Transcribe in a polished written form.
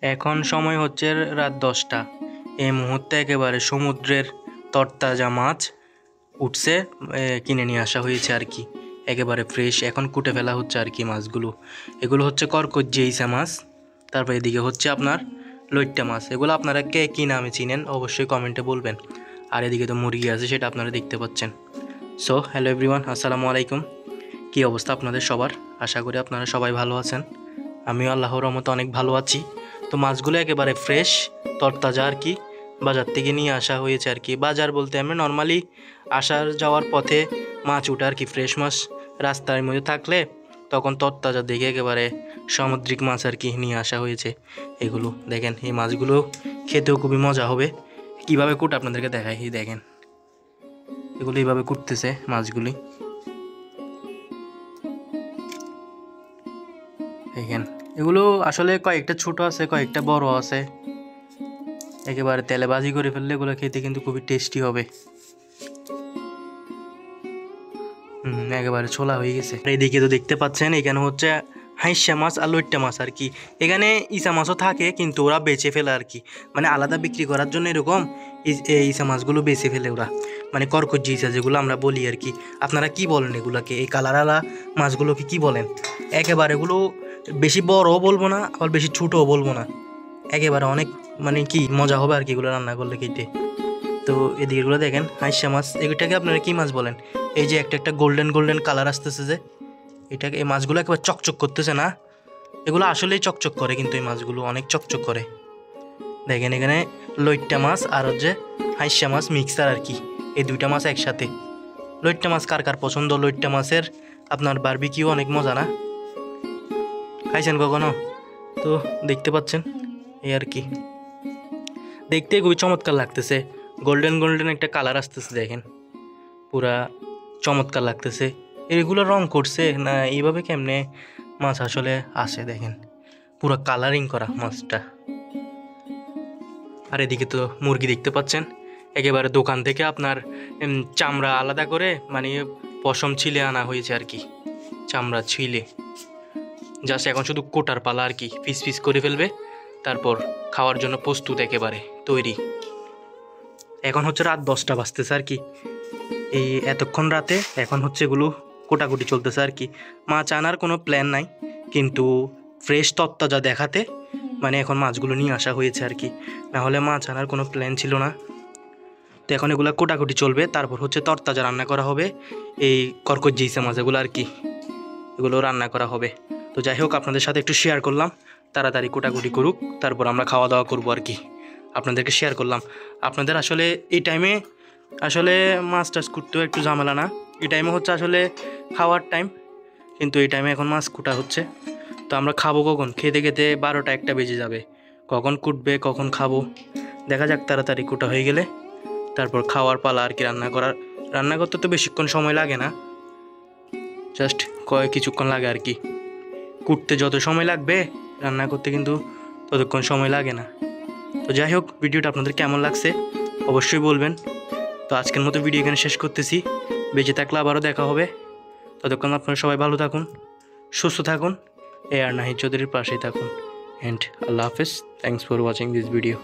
এখন সময় হচ্ছে রাত 10টা। এই মুহূর্তে একেবারে সমুদ্রের তরতাজা মাছ উঠছে, কিনে নিয়ে আসা হয়েছে আর কি। একেবারে ফ্রেশ, এখন কুটে ফেলা হচ্ছে আর কি মাছগুলো। এগুলো হচ্ছে করকজ্জি ইসা মাছ। তারপর এদিকে হচ্ছে আপনার লইট্টা মাছ। এগুলো আপনারা কে কী নামে চিনেন অবশ্যই কমেন্টে বলবেন। আর এদিকে তো মুরগি আছে, সেটা আপনারা দেখতে পাচ্ছেন। সো হ্যালো এভরিওয়ান, আসসালামু আলাইকুম। কী অবস্থা আপনাদের সবার? আশা করি আপনারা সবাই ভালো আছেন। আমিও আল্লাহর রহমতে অনেক ভালো আছি। তো মাছগুলো একেবারে ফ্রেশ, তরতাজা আর কি, বাজার থেকে নিয়ে আসা হয়েছে আর কি। বাজার বলতে আমরা নর্মালি আসার যাওয়ার পথে মাছ উঠে আর কি। ফ্রেশ মাছ রাস্তার মধ্যে থাকলে তখন তরতাজা দেখে একেবারে সামুদ্রিক মাছ আর কি নিয়ে আসা হয়েছে। এগুলো দেখেন, এই মাছগুলো খেতেও খুবই মজা হবে। কীভাবে কুট আপনাদেরকে দেখাই, দেখেন এগুলো এইভাবে কুটতেছে মাছগুলি। দেখেন এগুলো আসলে কয়েকটা ছোট আছে, কয়েকটা বড় আছে। একেবারে তেলে ভাজি করে ফেললে এগুলো খেতে কিন্তু খুবই টেস্টি হবে। একেবারে ছোলা হয়ে গেছে। এইদিকে তো দেখতে পাচ্ছেন, এখানে হচ্ছে হাইসা মাছ আর লইট্টা মাছ আর কি। এখানে ইসা মাছও থাকে কিন্তু ওরা বেচে ফেলে আর কি, মানে আলাদা বিক্রি করার জন্য এরকম ইসা মাছগুলো বেচে ফেলে ওরা, মানে করকজ্জি ইসা যেগুলো আমরা বলি আর কি। আপনারা কি বলেন এগুলাকে? এই কালারওয়ালা মাছগুলোকে কি বলেন? একেবারে এগুলো বেশি বড়ও বলবো না, আবার বেশি ছোটও বলবো না, একেবারে অনেক মানে কি মজা হবে আর কি এগুলো রান্না করলে খেতে। তো এদিকেগুলো দেখেন হাইসা মাছ। এটাকে আপনারা কি মাছ বলেন? এই যে একটা একটা গোল্ডেন গোল্ডেন কালার আসতেছে যে, এটাকে, এই মাছগুলো একেবারে চকচক করতেছে না? এগুলো আসলেই চকচক করে, কিন্তু এই মাছগুলো অনেক চকচক করে। দেখেন এখানে লইট্টা মাছ আর হচ্ছে হাইসা মাছ মিক্সার আর কি, এই দুইটা মাছ একসাথে। লইট্টা মাছ কার কার পছন্দ? লইট্টা মাছের আপনার বারবিকিউ অনেক মজা না? খাইছেন কখনো? তো দেখতে পাচ্ছেন এই আর কি, দেখতে খুবই চমৎকার লাগতেছে। গোল্ডেন গোল্ডেন একটা কালার আসতেছে, দেখেন পুরা চমৎকার লাগতেছে। এগুলো রং করছে না এইভাবে কেমনে মাছ আসলে আসে? দেখেন পুরো কালারিং করা মাছটা। আর এদিকে তো মুরগি দেখতে পাচ্ছেন, একেবারে দোকান থেকে আপনার চামড়া আলাদা করে, মানে পশম ছিলে আনা হয়েছে আর কি। চামড়া ছিলে জাস্ট এখন শুধু কোটার পালা আর কি, পিস পিস করে ফেলবে, তারপর খাওয়ার জন্য প্রস্তুত, একেবারে তৈরি। এখন হচ্ছে রাত 10টা বাজতেছে আর কি। এই এতক্ষণ রাতে এখন হচ্ছে এগুলো কোটাকুটি চলতেছে আর কি। মাছ আনার কোনো প্ল্যান নাই, কিন্তু ফ্রেশ তত্তাজা দেখাতে মানে এখন মাছগুলো নিয়ে আসা হয়েছে আর কি, নাহলে মাছ আনার কোনো প্ল্যান ছিল না। তো এখন এগুলো কোটাকুটি চলবে, তারপর হচ্ছে তরতাজা রান্না করা হবে। এই করকজ্জি ইসা মাছ এগুলো আর কি, এগুলো রান্না করা হবে। তো যাই হোক, আপনাদের সাথে একটু শেয়ার করলাম, তাড়াতাড়ি কোটাকুটি করুক, তারপর আমরা খাওয়া দাওয়া করবো আর কি। আপনাদেরকে শেয়ার করলাম। আপনাদের আসলে এই টাইমে আসলে মাছ টাছ কুটতেও একটু ঝামেলা না? এই টাইমে হচ্ছে আসলে খাওয়ার টাইম, কিন্তু এই টাইমে এখন মাছ কুটা হচ্ছে। তো আমরা খাবো কখন? খেতে খেতে 12টা 1টা বেজে যাবে। কখন কুটবে, কখন খাবো দেখা যাক। তাড়াতাড়ি কুটা হয়ে গেলে তারপর খাওয়ার পালা আর কি। রান্না করতে তো বেশিক্ষণ সময় লাগে না, জাস্ট কিছুক্ষণ লাগে আর কি। কুটতে যত সময় লাগবে রান্না করতে কিন্তু ততক্ষণ সময় লাগে না। তো যাই হোক, ভিডিওটা আপনাদের কেমন লাগছে অবশ্যই বলবেন। তো আজকের মতো ভিডিও এখানে শেষ করতেছি। বেঁচে থাকলে আবারও দেখা হবে। ততক্ষণ আপনারা সবাই ভালো থাকুন, সুস্থ থাকুন, আর নাহিদ চৌধুরীর পাশেই থাকুন। অ্যান্ড আল্লাহ হাফেজ। Thanks for watching this video.